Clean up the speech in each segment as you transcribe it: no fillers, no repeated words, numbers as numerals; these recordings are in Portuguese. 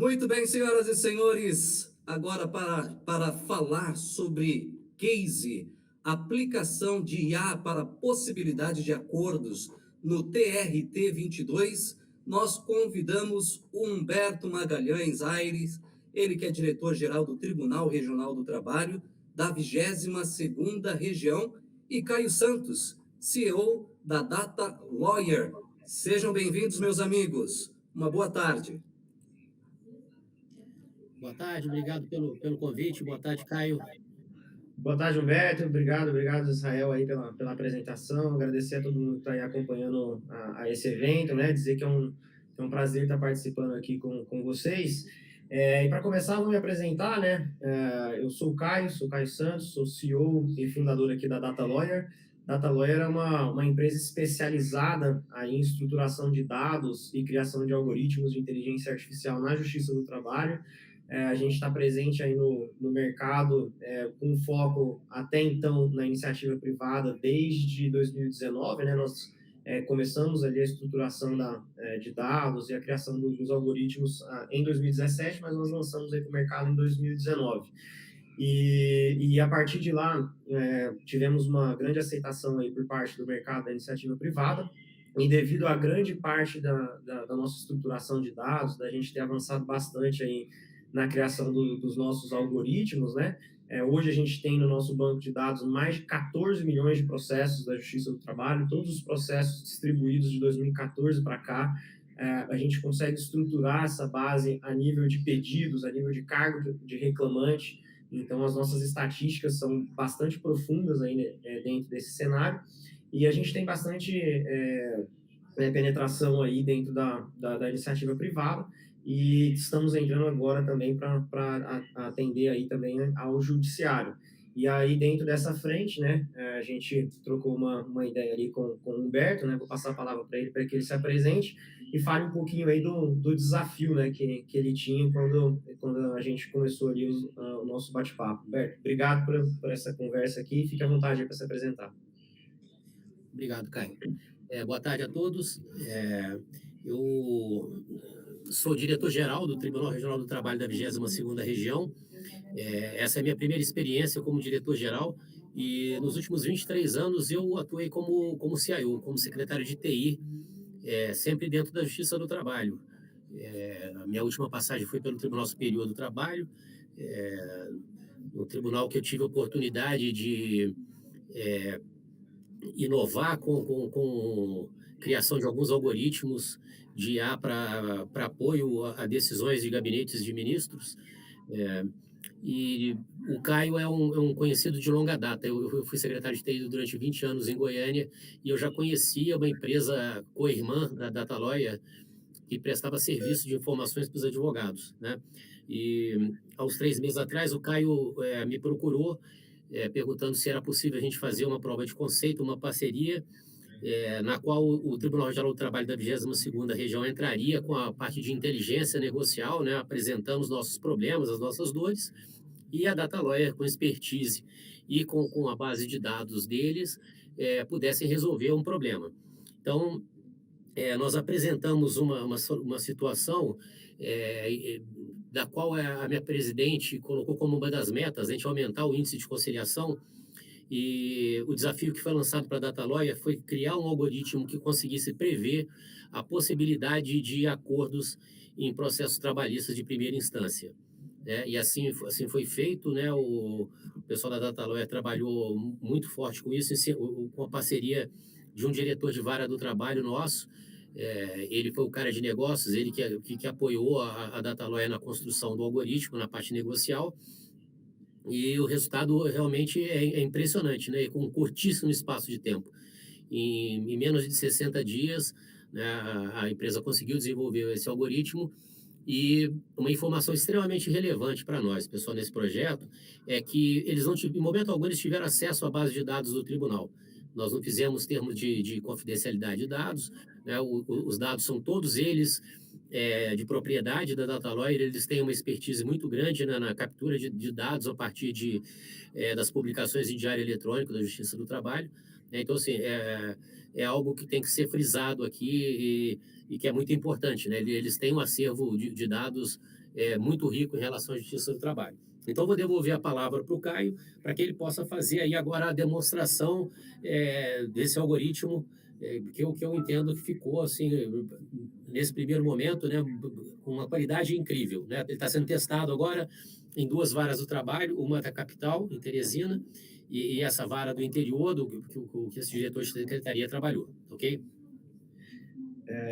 Muito bem, senhoras e senhores, agora para falar sobre case, aplicação de IA para possibilidade de acordos no TRT 22, nós convidamos o Humberto Magalhães Aires, ele que é diretor-geral do Tribunal Regional do Trabalho da 22ª Região, e Caio Santos, CEO da Data Lawyer. Sejam bem-vindos, meus amigos. Uma boa tarde. Boa tarde, obrigado pelo convite. Boa tarde, Caio. Boa tarde, Humberto. Obrigado, Israel, aí pela apresentação. Agradecer a todo mundo que está aí acompanhando a esse evento, né? Dizer que é um prazer estar participando aqui com vocês. E para começar, vou me apresentar, né? Eu sou o Caio Santos, sou CEO e fundador aqui da Data Lawyer. Data Lawyer é uma empresa especializada aí em estruturação de dados e criação de algoritmos de inteligência artificial na Justiça do Trabalho. A gente está presente aí no mercado com foco até então na iniciativa privada desde 2019, né? Nós começamos ali a estruturação de dados e a criação dos algoritmos em 2017, mas nós lançamos aí para o mercado em 2019. E a partir de lá, tivemos uma grande aceitação aí por parte do mercado da iniciativa privada, e devido à grande parte da nossa estruturação de dados, da gente ter avançado bastante aí na criação dos nossos algoritmos, né? Hoje a gente tem no nosso banco de dados mais de 14 milhões de processos da Justiça do Trabalho, todos os processos distribuídos de 2014 para cá. A gente consegue estruturar essa base a nível de pedidos, a nível de cargo de reclamante. Então, as nossas estatísticas são bastante profundas aí, né, dentro desse cenário, e a gente tem bastante penetração aí dentro da iniciativa privada, e estamos entrando agora também para atender aí também ao judiciário. E aí, dentro dessa frente, né, a gente trocou uma ideia ali com o Humberto, né, vou passar a palavra para ele que ele se apresente e fale um pouquinho aí do desafio, né, que ele tinha quando a gente começou ali o nosso bate-papo. Humberto, obrigado por essa conversa aqui, fique à vontade para se apresentar. Obrigado, Caio. Boa tarde a todos. Eu sou diretor-geral do Tribunal Regional do Trabalho da 22ª Região. Essa é a minha primeira experiência como diretor-geral, e nos últimos 23 anos eu atuei como CIO, como secretário de TI, sempre dentro da Justiça do Trabalho. A minha última passagem foi pelo Tribunal Superior do Trabalho, no tribunal que eu tive a oportunidade de inovar com criação de alguns algoritmos de IA para apoio a decisões de gabinetes de ministros. E o Caio é um conhecido de longa data. Eu fui secretário de TI durante 20 anos em Goiânia, e eu já conhecia uma empresa co-irmã da Data Lawyer, que prestava serviço de informações para os advogados, né? E aos 3 meses atrás, o Caio me procurou, perguntando se era possível a gente fazer uma prova de conceito, uma parceria, na qual o Tribunal Regional do Trabalho da 22ª Região entraria com a parte de inteligência negocial, né, apresentando os nossos problemas, as nossas dores, e a Data Lawyer, com expertise e com a base de dados deles, pudessem resolver um problema. Então, nós apresentamos uma situação da qual a minha presidente colocou como uma das metas a gente aumentar o índice de conciliação, e o desafio que foi lançado para a Data Lawyer foi criar um algoritmo que conseguisse prever a possibilidade de acordos em processos trabalhistas de primeira instância. E assim foi feito, né? O pessoal da Data Lawyer trabalhou muito forte com isso, com a parceria de um diretor de vara do trabalho nosso. Ele foi o cara de negócios, ele que apoiou a Data Lawyer na construção do algoritmo, na parte negocial, e o resultado realmente é impressionante, né? Com um curtíssimo espaço de tempo. Em menos de 60 dias, né, a empresa conseguiu desenvolver esse algoritmo. E uma informação extremamente relevante para nós, pessoal, nesse projeto, é que eles não, em momento algum, eles tiveram acesso à base de dados do tribunal. Nós não fizemos termos de confidencialidade de dados, né? Os dados são todos eles de propriedade da Data Lawyer. Eles têm uma expertise muito grande, né, na captura de dados a partir das publicações em diário eletrônico da Justiça do Trabalho. Então, assim, é algo que tem que ser frisado aqui e que é muito importante, né? Eles têm um acervo de dados muito rico em relação à justiça do trabalho. Então, vou devolver a palavra para o Caio, para que ele possa fazer aí agora a demonstração desse algoritmo, que eu entendo que ficou, assim, nesse primeiro momento, né, com uma qualidade incrível, né? Ele está sendo testado agora em 2 varas do trabalho, uma da capital, em Teresina, e essa vara do interior, que esse diretor de secretaria trabalhou, ok?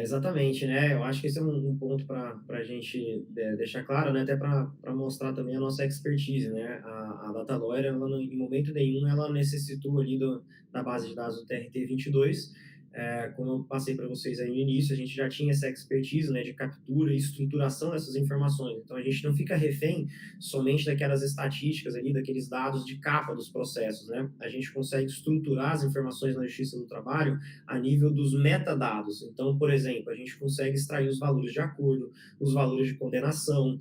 Exatamente, né? Eu acho que esse é um ponto para a gente deixar claro, né? Até para mostrar também a nossa expertise, né? A Data Lawyer, ela, em momento nenhum, ela necessitou ali da base de dados do TRT-22. Como eu passei para vocês aí no início, a gente já tinha essa expertise, né, de captura e estruturação dessas informações. Então, a gente não fica refém somente daquelas estatísticas ali, daqueles dados de capa dos processos, né? A gente consegue estruturar as informações na Justiça do Trabalho a nível dos metadados. Então, por exemplo, a gente consegue extrair os valores de acordo, os valores de condenação,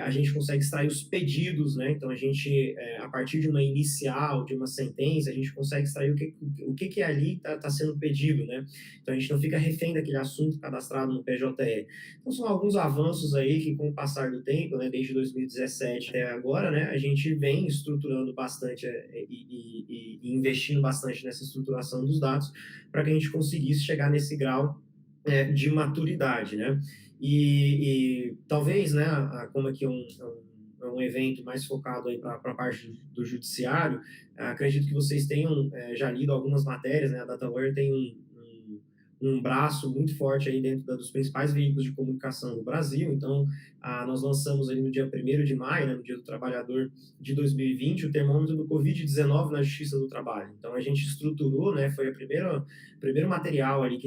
a gente consegue extrair os pedidos, né? Então, a gente, a partir de uma inicial, de uma sentença, a gente consegue extrair o que ali está sendo pedido, né? Então, a gente não fica refém daquele assunto cadastrado no PJE. Então, são alguns avanços aí que, com o passar do tempo, né, desde 2017 até agora, né, a gente vem estruturando bastante e investindo bastante nessa estruturação dos dados para que a gente conseguisse chegar nesse grau de maturidade, né? E talvez, né, como aqui é um evento mais focado aí para a parte do judiciário, acredito que vocês tenham já lido algumas matérias, né? A DataWare tem um braço muito forte aí dentro dos principais veículos de comunicação do Brasil. Então, nós lançamos ali no dia 1º de maio, né, no Dia do Trabalhador de 2020, o termômetro do Covid-19 na Justiça do Trabalho. Então, a gente estruturou, né, foi o primeiro material ali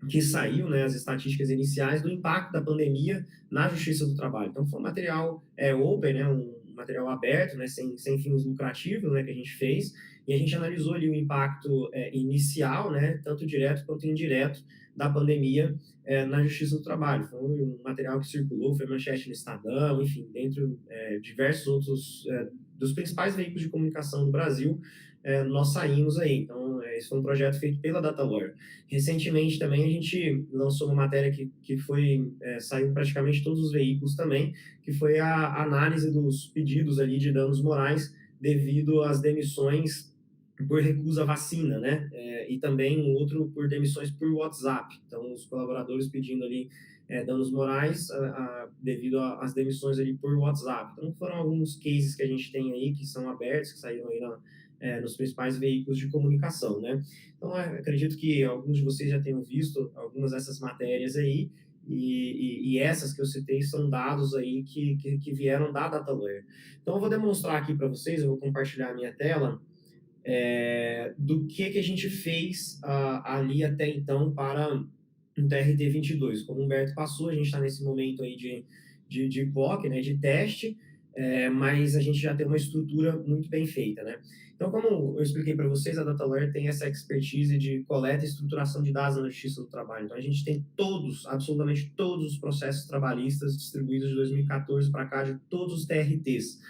que saiu, né, as estatísticas iniciais do impacto da pandemia na Justiça do Trabalho. Então, foi um material open, né, um material aberto, né, sem fins lucrativos, né, que a gente fez, e a gente analisou ali o impacto inicial, né, tanto direto quanto indireto, da pandemia na Justiça do Trabalho. Foi um material que circulou, foi manchete no Estadão, enfim, dentro de diversos outros dos principais veículos de comunicação do Brasil, nós saímos aí. Então, esse foi um projeto feito pela DataLawyer. Recentemente também a gente lançou uma matéria que saiu em praticamente todos os veículos também, que foi a análise dos pedidos ali de danos morais devido às demissões por recusa à vacina, né? E também um outro por demissões por WhatsApp. Então, os colaboradores pedindo ali danos morais devido às demissões ali por WhatsApp. Então, foram alguns cases que a gente tem aí, que são abertos, que saíram aí nos principais veículos de comunicação, né? Então, acredito que alguns de vocês já tenham visto algumas dessas matérias aí, e essas que eu citei são dados aí que vieram da DataLawyer. Então, eu vou demonstrar aqui para vocês, eu vou compartilhar a minha tela, do que a gente fez ali até então para o TRT-22. Como o Humberto passou, a gente está nesse momento aí de POC, né, de teste, mas a gente já tem uma estrutura muito bem feita, né? Então, como eu expliquei para vocês, a DataLawyer tem essa expertise de coleta e estruturação de dados na Justiça do Trabalho. Então, a gente tem absolutamente todos os processos trabalhistas distribuídos de 2014 para cá, de todos os TRTs,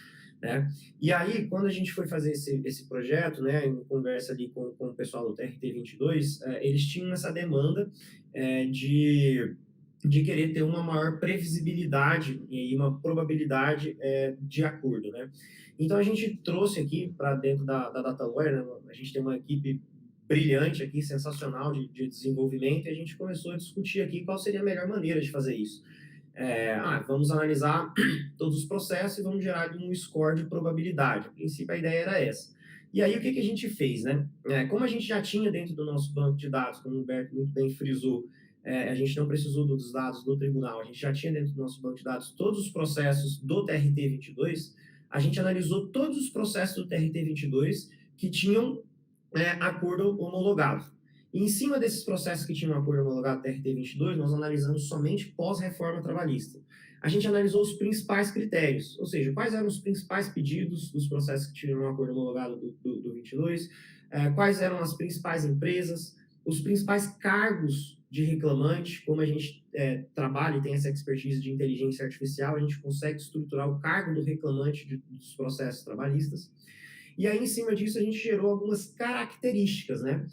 né? E aí, quando a gente foi fazer esse projeto, né, em conversa ali com o pessoal do TRT-22, eles tinham essa demanda de querer ter uma maior previsibilidade e uma probabilidade de acordo, né? Então, a gente trouxe aqui para dentro da DataLawyer, né, a gente tem uma equipe brilhante aqui, sensacional de desenvolvimento, e a gente começou a discutir aqui qual seria a melhor maneira de fazer isso. Vamos analisar todos os processos e vamos gerar um score de probabilidade. A princípio, a ideia era essa. E aí, o que a gente fez, né? Como a gente já tinha dentro do nosso banco de dados, como o Humberto muito bem frisou, a gente não precisou dos dados do tribunal, a gente já tinha dentro do nosso banco de dados todos os processos do TRT-22, a gente analisou todos os processos do TRT-22 que tinham acordo homologado. E em cima desses processos que tinham um acordo homologado TRT-22, nós analisamos somente pós-reforma trabalhista. A gente analisou os principais critérios, ou seja, quais eram os principais pedidos dos processos que tinham um acordo homologado do 22, quais eram as principais empresas, os principais cargos de reclamante. Como a gente trabalha e tem essa expertise de inteligência artificial, a gente consegue estruturar o cargo do reclamante dos processos trabalhistas. E aí, em cima disso, a gente gerou algumas características, né?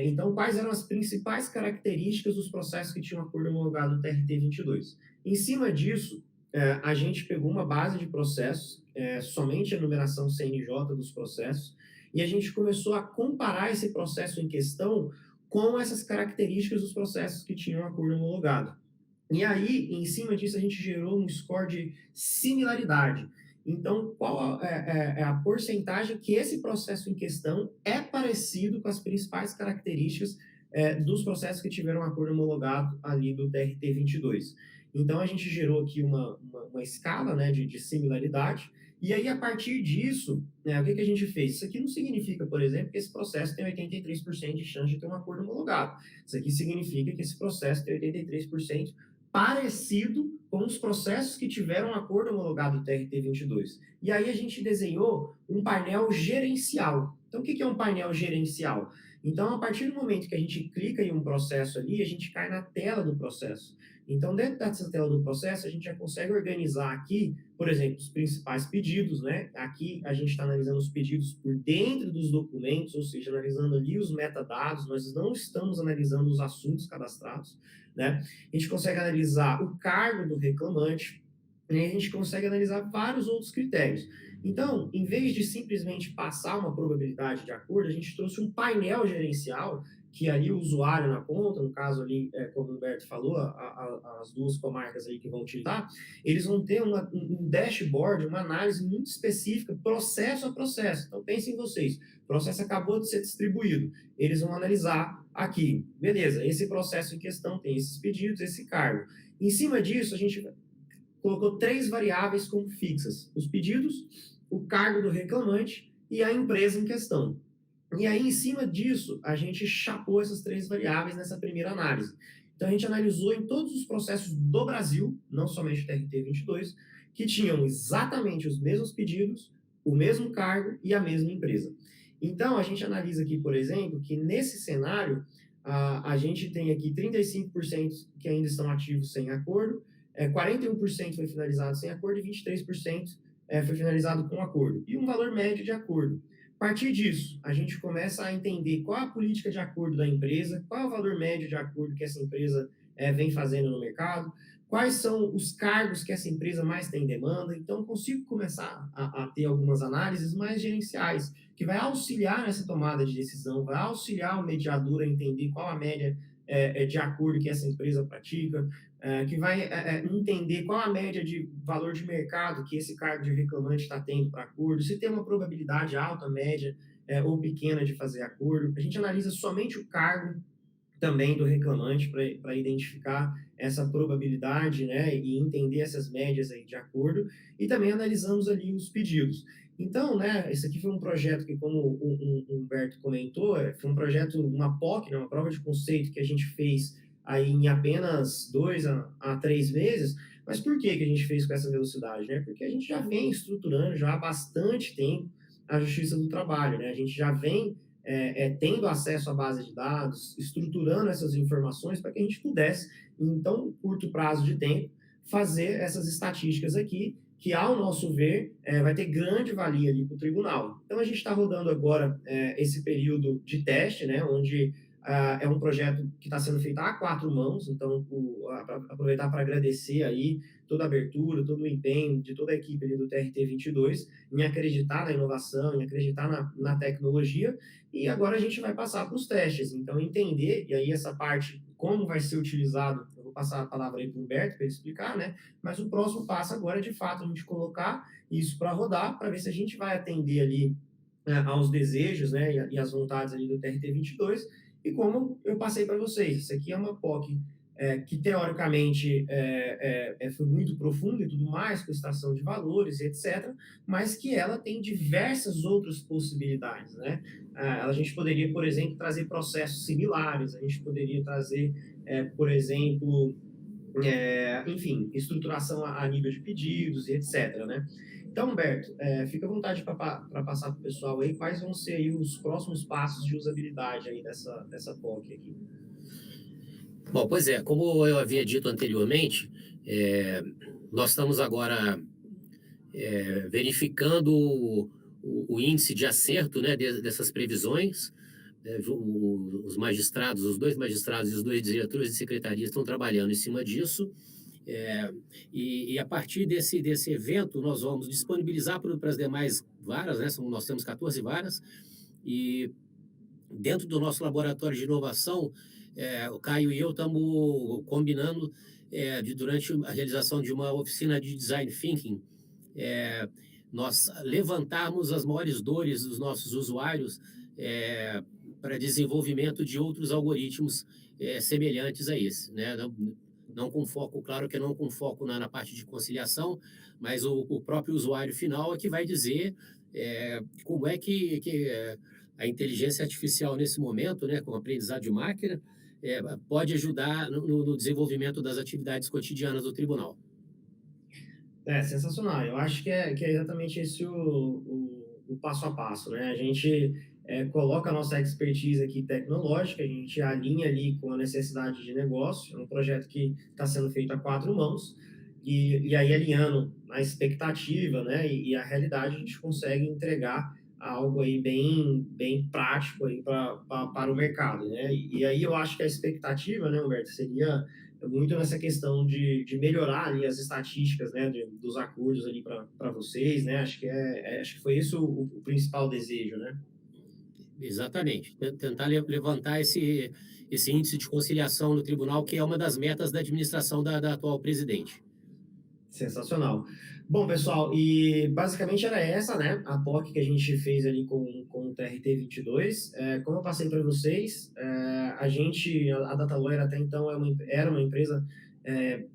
Então, quais eram as principais características dos processos que tinham acordo homologado no TRT-22? Em cima disso, a gente pegou uma base de processos, somente a numeração CNJ dos processos, e a gente começou a comparar esse processo em questão com essas características dos processos que tinham acordo homologado. E aí, em cima disso, a gente gerou um score de similaridade. Então, qual é a porcentagem que esse processo em questão é parecido com as principais características dos processos que tiveram acordo homologado ali do TRT 22. Então, a gente gerou aqui uma escala, né, de similaridade, e aí, a partir disso, né, o que a gente fez? Isso aqui não significa, por exemplo, que esse processo tem 83% de chance de ter um acordo homologado. Isso aqui significa que esse processo tem 83% parecido com os processos que tiveram acordo homologado do TRT 22. E aí a gente desenhou um painel gerencial. Então, o que é um painel gerencial? Então, a partir do momento que a gente clica em um processo ali, a gente cai na tela do processo. Então, dentro dessa tela do processo, a gente já consegue organizar aqui, por exemplo, os principais pedidos, né? Aqui a gente está analisando os pedidos por dentro dos documentos, ou seja, analisando ali os metadados, nós não estamos analisando os assuntos cadastrados, né? A gente consegue analisar o cargo do reclamante, e a gente consegue analisar vários outros critérios. Então, em vez de simplesmente passar uma probabilidade de acordo, a gente trouxe um painel gerencial que ali o usuário na ponta, no caso ali, como o Humberto falou, as duas comarcas aí que vão utilizar, eles vão ter um dashboard, uma análise muito específica, processo a processo. Então, pensem vocês, o processo acabou de ser distribuído, eles vão analisar aqui, beleza, esse processo em questão tem esses pedidos, esse cargo. Em cima disso, a gente colocou 3 variáveis como fixas, os pedidos, o cargo do reclamante e a empresa em questão. E aí, em cima disso, a gente chapou essas 3 variáveis nessa primeira análise. Então, a gente analisou em todos os processos do Brasil, não somente o TRT 22, que tinham exatamente os mesmos pedidos, o mesmo cargo e a mesma empresa. Então, a gente analisa aqui, por exemplo, que nesse cenário, a gente tem aqui 35% que ainda estão ativos sem acordo, 41% foi finalizado sem acordo e 23% foi finalizado com acordo. E um valor médio de acordo. A partir disso, a gente começa a entender qual a política de acordo da empresa, qual é o valor médio de acordo que essa empresa vem fazendo no mercado, quais são os cargos que essa empresa mais tem demanda. Então, consigo começar a ter algumas análises mais gerenciais, que vai auxiliar nessa tomada de decisão, vai auxiliar o mediador a entender qual a média de acordo que essa empresa pratica, que vai entender qual a média de valor de mercado que esse cargo de reclamante está tendo para acordo, se tem uma probabilidade alta, média ou pequena de fazer acordo. A gente analisa somente o cargo também do reclamante para identificar essa probabilidade, né, e entender essas médias aí de acordo, e também analisamos ali os pedidos. Então, né, esse aqui foi um projeto que, como o Humberto comentou, foi um projeto, uma POC, né, uma prova de conceito que a gente fez aí em apenas 2 a 3 meses. Mas por que a gente fez com essa velocidade, né? Porque a gente já vem estruturando já há bastante tempo a Justiça do Trabalho, né? A gente já vem tendo acesso à base de dados, estruturando essas informações para que a gente pudesse, em tão curto prazo de tempo, fazer essas estatísticas aqui, que, ao nosso ver, vai ter grande valia ali para o tribunal. Então, a gente está rodando agora esse período de teste, né, onde é um projeto que está sendo feito a 4 mãos, então, aproveitar para agradecer aí toda a abertura, todo o empenho de toda a equipe ali do TRT 22, em acreditar na inovação, em acreditar na tecnologia, e agora a gente vai passar para os testes, então entender, e aí essa parte, como vai ser utilizado, eu vou passar a palavra aí para o Humberto para ele explicar, né? Mas o próximo passo agora é, de fato, a gente colocar isso para rodar, para ver se a gente vai atender ali aos desejos, né, e às vontades ali do TRT 22, e como eu passei para vocês, isso aqui é uma POC que teoricamente foi muito profunda e tudo mais, com extração de valores, etc., mas que ela tem diversas outras possibilidades, né? A gente poderia, por exemplo, trazer processos similares, a gente poderia trazer, por exemplo, enfim, estruturação a nível de pedidos e etc., né? Então, Humberto, fica à vontade para passar para o pessoal aí quais vão ser aí os próximos passos de usabilidade aí dessa POC aqui. Bom, pois é, como eu havia dito anteriormente, nós estamos agora verificando o índice de acerto, né, dessas previsões. Os magistrados, os 2 magistrados e os 2 diretores de secretaria estão trabalhando em cima disso. E a partir desse evento, nós vamos disponibilizar para as demais varas, né? Nós temos 14 varas, e dentro do nosso laboratório de inovação, o Caio e eu estamos combinando durante a realização de uma oficina de Design Thinking, nós levantarmos as maiores dores dos nossos usuários para desenvolvimento de outros algoritmos semelhantes a esse, né? Não com foco, claro que não com foco na parte de conciliação, mas o próprio usuário final é que vai dizer como é que a inteligência artificial nesse momento, né, com o aprendizado de máquina, pode ajudar no desenvolvimento das atividades cotidianas do tribunal. Sensacional. Eu acho que é exatamente esse o passo a passo, né? A gente coloca a nossa expertise aqui tecnológica, a gente alinha ali com a necessidade de negócio, é um projeto que está sendo feito a 4 mãos, e aí alinhando a expectativa, né, e a realidade, a gente consegue entregar algo aí bem prático aí para o mercado, né? E aí eu acho que a expectativa, né, Humberto, seria muito nessa questão de melhorar ali as estatísticas, né, dos acordos ali para vocês, né? Acho que foi esse o principal desejo, né? Exatamente. Tentar levantar esse índice de conciliação no tribunal, que é uma das metas da administração da atual presidente. Sensacional. Bom, pessoal, e basicamente era essa, né, a POC que a gente fez ali com o TRT-22. Como eu passei para vocês, a Datalawyer até então era uma empresa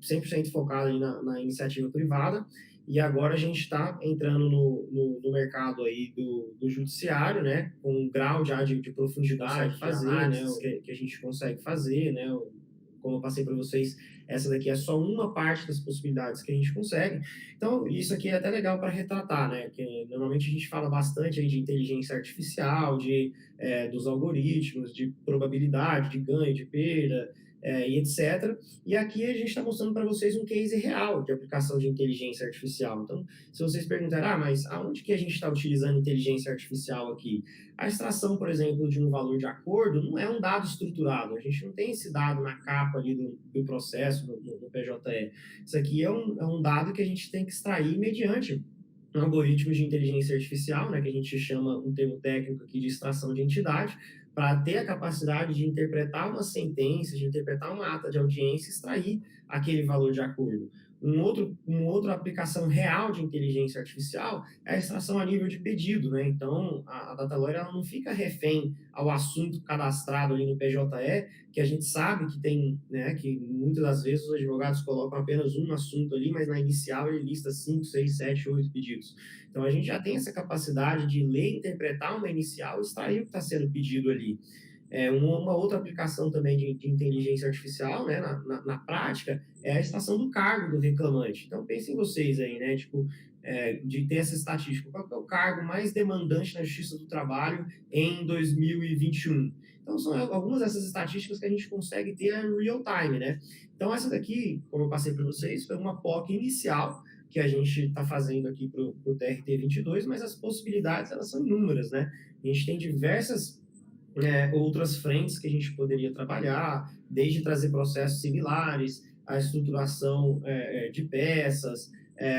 100% focada ali na iniciativa privada, e agora a gente está entrando no mercado aí do judiciário, né, com um grau já de profundidade de fazer, né, que a gente consegue fazer, né, como eu passei para vocês, essa daqui é só uma parte das possibilidades que a gente consegue. Então, isso aqui é até legal para retratar, né? Que normalmente a gente fala bastante aí de inteligência artificial, dos algoritmos, de probabilidade, de ganho, de perda, e etc. E aqui a gente está mostrando para vocês um case real de aplicação de inteligência artificial. Então, se vocês perguntarem, mas aonde que a gente está utilizando inteligência artificial aqui? A extração, por exemplo, de um valor de acordo não é um dado estruturado. A gente não tem esse dado na capa ali do processo, no PJE. Isso aqui é um dado que a gente tem que extrair mediante um algoritmo de inteligência artificial, né, que a gente chama um termo técnico aqui de extração de entidade, para ter a capacidade de interpretar uma sentença, de interpretar uma ata de audiência e extrair aquele valor de acordo. Uma outra aplicação real de inteligência artificial é a extração a nível de pedido, né? Então, a Datalawyer ela não fica refém ao assunto cadastrado ali no PJE, que a gente sabe que tem, né, que muitas das vezes os advogados colocam apenas um assunto ali, mas na inicial ele lista 5, 6, 7, 8 pedidos. Então, a gente já tem essa capacidade de ler, interpretar uma inicial e extrair o que está sendo pedido ali. Uma outra aplicação também de inteligência artificial, né, na prática, é a extração do cargo do reclamante. Então, pensem vocês aí, né, tipo, de ter essa estatística. Qual é o cargo mais demandante na Justiça do Trabalho em 2021? Então, são algumas dessas estatísticas que a gente consegue ter em real time, né? Então, essa daqui, como eu passei para vocês, foi uma POC inicial que a gente está fazendo aqui para o TRT-22, mas as possibilidades, elas são inúmeras, né? A gente tem diversas outras frentes que a gente poderia trabalhar, desde trazer processos similares, a estruturação de peças,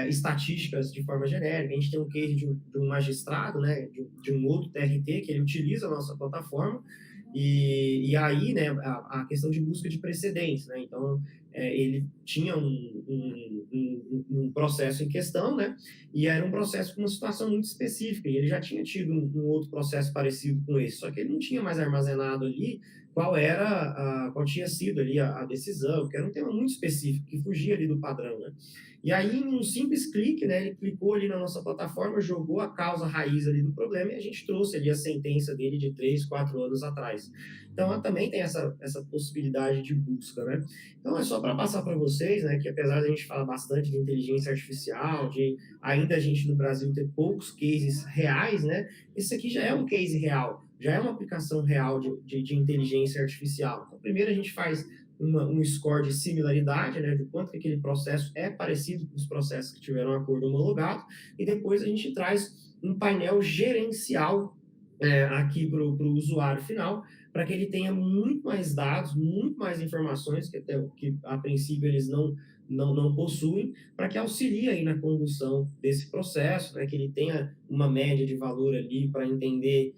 estatísticas de forma genérica. A gente tem um case de um magistrado, né, de um outro TRT, que ele utiliza a nossa plataforma, e aí, né, a questão de busca de precedentes, né? Então, ele tinha um processo em questão, né? E era um processo com uma situação muito específica, e ele já tinha tido um outro processo parecido com esse, só que ele não tinha mais armazenado ali qual tinha sido ali a decisão, que era um tema muito específico, que fugia ali do padrão, né? E aí, em um simples clique, né, ele clicou ali na nossa plataforma, jogou a causa raiz ali do problema e a gente trouxe ali a sentença dele de 3, 4 anos atrás. Então, ela também tem essa possibilidade de busca, né? Então, é só para passar para vocês, né, que apesar de a gente falar bastante de inteligência artificial, de ainda a gente no Brasil ter poucos cases reais, né, esse aqui já é um case real, já é uma aplicação real de inteligência artificial. Então, primeiro a gente faz um score de similaridade, né, de quanto que aquele processo é parecido com os processos que tiveram um acordo homologado, e depois a gente traz um painel gerencial aqui para o usuário final, para que ele tenha muito mais dados, muito mais informações, que a princípio eles não possuem, para que auxilie aí na condução desse processo, né, que ele tenha uma média de valor ali para entender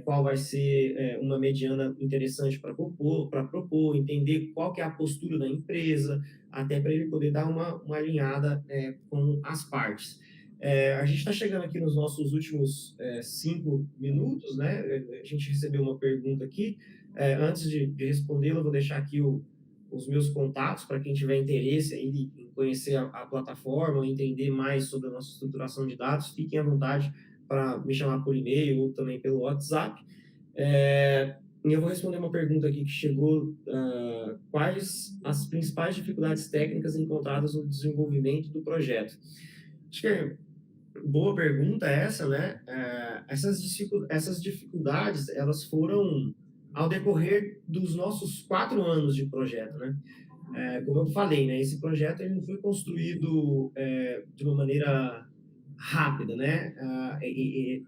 qual vai ser uma mediana interessante para propor, entender qual que é a postura da empresa, até para ele poder dar uma alinhada com as partes. A gente está chegando aqui nos nossos últimos 5 minutos, né? A gente recebeu uma pergunta aqui. Antes de respondê-la, eu vou deixar aqui os meus contatos para quem tiver interesse aí em conhecer a plataforma, entender mais sobre a nossa estruturação de dados. Fiquem à vontade para me chamar por e-mail ou também pelo WhatsApp. E eu vou responder uma pergunta aqui que chegou: quais as principais dificuldades técnicas encontradas no desenvolvimento do projeto? Acho que boa pergunta essa, né? Essas dificuldades, elas foram ao decorrer dos nossos 4 anos de projeto, né? Como eu falei, né? Esse projeto ele não foi construído de uma maneira rápida, né?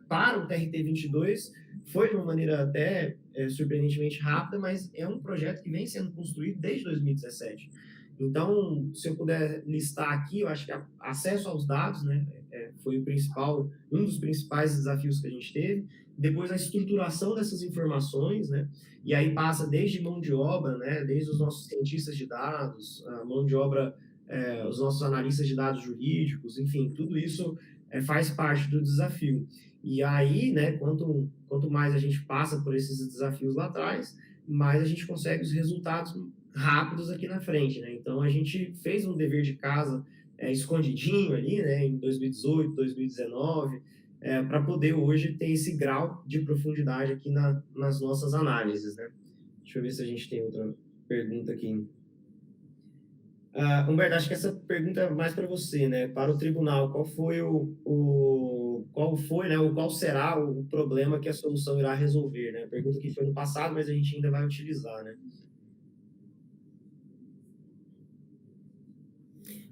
Para o TRT-22 foi de uma maneira até surpreendentemente rápida, mas é um projeto que vem sendo construído desde 2017. Então, se eu puder listar aqui, eu acho que acesso aos dados, né, foi um dos principais desafios que a gente teve. Depois, a estruturação dessas informações, né, e aí passa desde mão de obra, né, desde os nossos cientistas de dados, a mão de obra, os nossos analistas de dados jurídicos, enfim, tudo isso faz parte do desafio. E aí, né, quanto mais a gente passa por esses desafios lá atrás, mais a gente consegue os resultados rápidos aqui na frente, né? Então a gente fez um dever de casa escondidinho ali, né, em 2018, 2019, para poder hoje ter esse grau de profundidade aqui nas nossas análises, né? Deixa eu ver se a gente tem outra pergunta aqui. Humberto, acho que essa pergunta é mais para você, né? Para o tribunal, qual foi qual foi, né? Qual será o problema que a solução irá resolver, né? Pergunta que foi no passado, mas a gente ainda vai utilizar, né?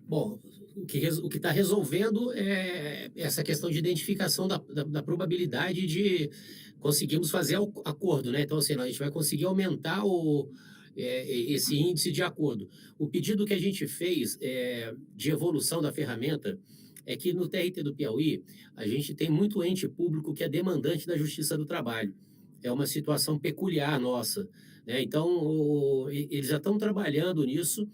Bom, o que está resolvendo é essa questão de identificação da probabilidade de conseguirmos fazer acordo, né? Então, assim, a gente vai conseguir aumentar esse índice de acordo. O pedido que a gente fez de evolução da ferramenta é que no TRT do Piauí, a gente tem muito ente público que é demandante da Justiça do Trabalho. É uma situação peculiar nossa, né? Então, eles já estão trabalhando nisso,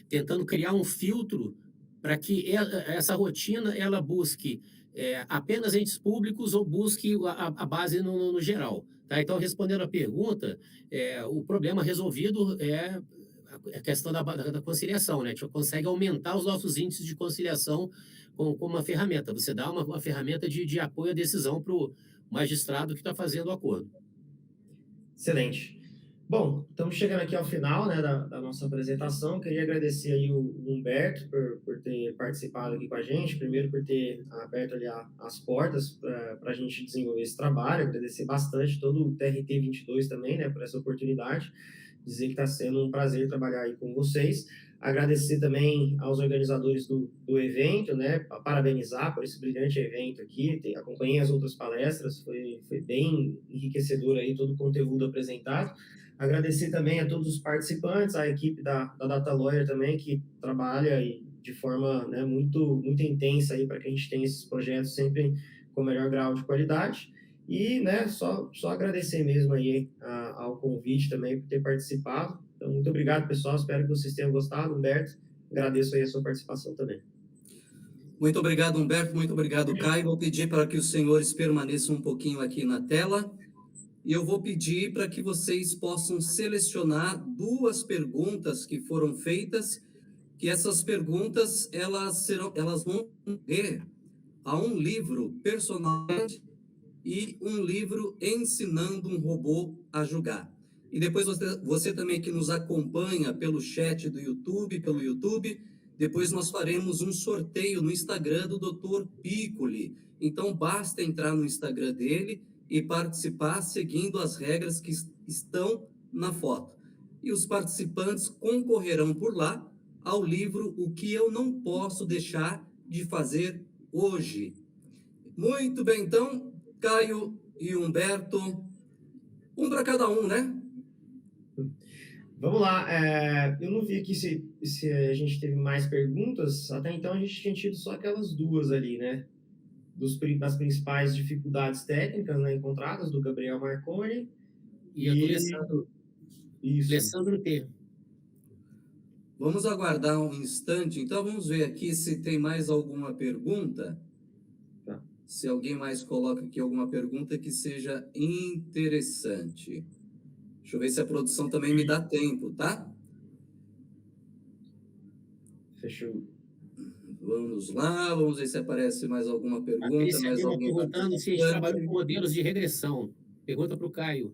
tentando criar um filtro para que essa rotina ela busque apenas entes públicos ou busque a base no geral. Tá? Então, respondendo a pergunta, o problema resolvido é a questão da conciliação. Né? A gente consegue aumentar os nossos índices de conciliação com uma ferramenta. Você dá uma ferramenta de apoio à decisão para o magistrado que está fazendo o acordo. Excelente. Bom, estamos chegando aqui ao final, né, da nossa apresentação. Queria agradecer aí o Humberto por ter participado aqui com a gente, primeiro por ter aberto ali as portas para a gente desenvolver esse trabalho, agradecer bastante todo o TRT-22 também, né, por essa oportunidade, dizer que está sendo um prazer trabalhar aí com vocês. Agradecer também aos organizadores do evento, né, parabenizar por esse brilhante evento aqui, acompanhei as outras palestras, foi bem enriquecedor aí todo o conteúdo apresentado. Agradecer também a todos os participantes, a equipe da Data Lawyer também, que trabalha de forma, né, muito intensa aí para que a gente tenha esses projetos sempre com o melhor grau de qualidade. E, né, só agradecer mesmo aí ao convite também por ter participado. Então, muito obrigado, pessoal. Espero que vocês tenham gostado. Humberto, agradeço aí a sua participação também. Muito obrigado, Humberto. Muito obrigado, Caio. Vou pedir para que os senhores permaneçam um pouquinho aqui na tela. E eu vou pedir para que vocês possam selecionar 2 perguntas que foram feitas, que essas perguntas elas vão ter a um livro personalizado e um livro ensinando um robô a julgar. E depois você também que nos acompanha pelo chat do YouTube, pelo YouTube, depois nós faremos um sorteio no Instagram do Dr. Piccoli. Então basta entrar no Instagram dele e participar seguindo as regras que estão na foto. E os participantes concorrerão por lá ao livro O que eu não posso deixar de fazer hoje. Muito bem, então, Caio e Humberto, um para cada um, né? Vamos lá. Eu não vi aqui se a gente teve mais perguntas. Até então a gente tinha tido só aquelas duas ali, né? Das principais dificuldades técnicas, né, encontradas, do Gabriel Marconi. E a do E isso. Alessandro T. Vamos aguardar um instante, então vamos ver aqui se tem mais alguma pergunta. Tá. Se alguém mais coloca aqui alguma pergunta que seja interessante. Deixa eu ver se a produção também me dá tempo, tá? Fechou. Vamos lá, vamos ver se aparece mais alguma pergunta, Patrícia mais Lima alguém perguntando se a gente trabalhou com participante. modelos de regressão. Pergunta para o Caio.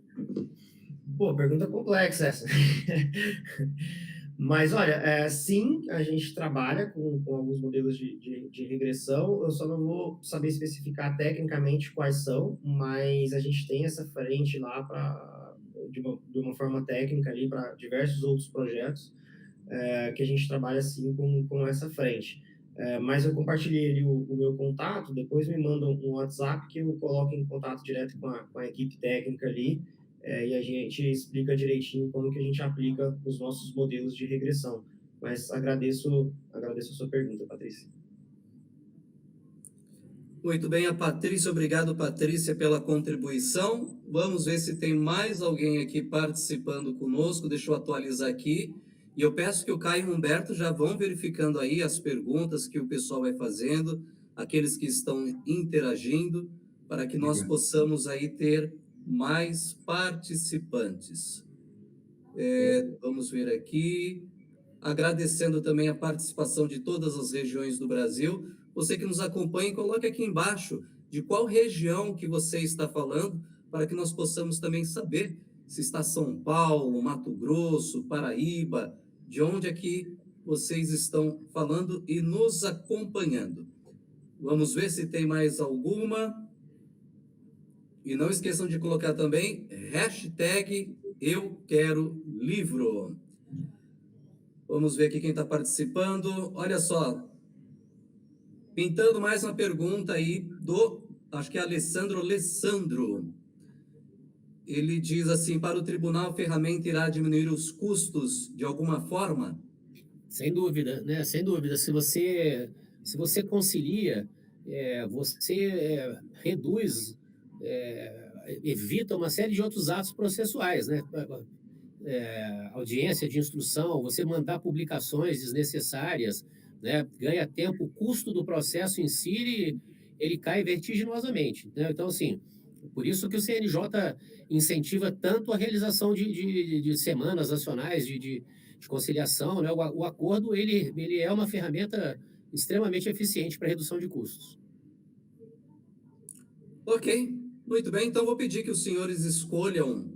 Pô, pergunta complexa essa. Mas, olha, sim, a gente trabalha com alguns modelos de regressão. Eu só não vou saber especificar tecnicamente quais são, mas a gente tem essa frente lá de uma forma técnica ali para diversos outros projetos que a gente trabalha sim com essa frente. Mas eu compartilhei ali o meu contato, depois me mandam um WhatsApp que eu coloco em contato direto com a equipe técnica ali, e a gente explica direitinho como que a gente aplica os nossos modelos de regressão. Mas agradeço a sua pergunta, Patrícia. Muito bem, a Patrícia, obrigado, Patrícia, pela contribuição. Vamos ver se tem mais alguém aqui participando conosco. Deixa eu atualizar aqui. E eu peço que o Caio e o Humberto já vão verificando aí as perguntas que o pessoal vai fazendo, aqueles que estão interagindo, para que nós possamos aí ter mais participantes. Vamos ver aqui. Agradecendo também a participação de todas as regiões do Brasil. Você que nos acompanha, coloque aqui embaixo de qual região que você está falando, para que nós possamos também saber se está São Paulo, Mato Grosso, Paraíba, de onde é que vocês estão falando e nos acompanhando. Vamos ver se tem mais alguma. E não esqueçam de colocar também hashtag Eu Quero Livro. Vamos ver aqui quem está participando. Olha só, pintando mais uma pergunta aí acho que é Alessandro. Ele diz assim, para o tribunal, a ferramenta irá diminuir os custos de alguma forma? Sem dúvida, né? Sem dúvida. Se você concilia, você reduz, evita uma série de outros atos processuais, né? Audiência de instrução, você mandar publicações desnecessárias, né? Ganha tempo, o custo do processo em si, ele cai vertiginosamente, né? Então, assim, por isso que o CNJ incentiva tanto a realização de semanas nacionais de conciliação, né? O acordo, ele é uma ferramenta extremamente eficiente para redução de custos. Ok, muito bem. Então, vou pedir que os senhores escolham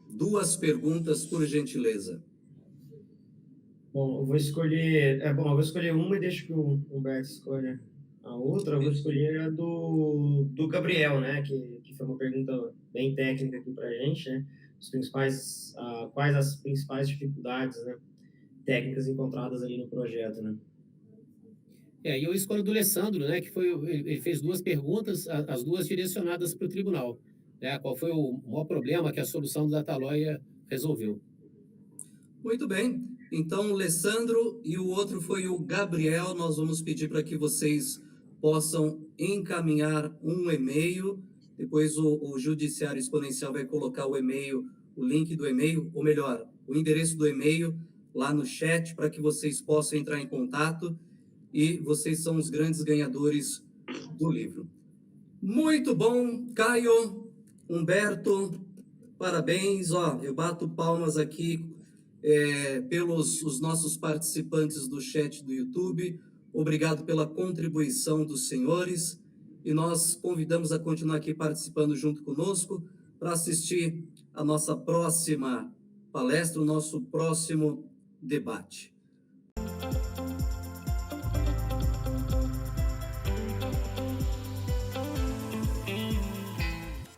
duas perguntas, por gentileza. Bom, eu vou escolher uma e deixo que o Humberto escolha a outra. Eu vou escolher a do Gabriel, né? Que foi uma pergunta bem técnica aqui para a gente, né? Quais as principais dificuldades, né, técnicas encontradas ali no projeto, né? E eu escolho do Alessandro, né? Ele fez duas perguntas, as duas direcionadas para o tribunal. Né? Qual foi o maior problema que a solução do Dataloia resolveu? Muito bem. Então, o Alessandro e o outro foi o Gabriel. Nós vamos pedir para que vocês possam encaminhar um e-mail. Depois o Judiciário Exponencial vai colocar o e-mail, o link do e-mail, ou melhor, o endereço do e-mail lá no chat para que vocês possam entrar em contato. E vocês são os grandes ganhadores do livro. Muito bom, Caio, Humberto, parabéns. Eu bato palmas aqui pelos os nossos participantes do chat do YouTube. Obrigado pela contribuição dos senhores. E nós convidamos a continuar aqui participando junto conosco para assistir a nossa próxima palestra, o nosso próximo debate.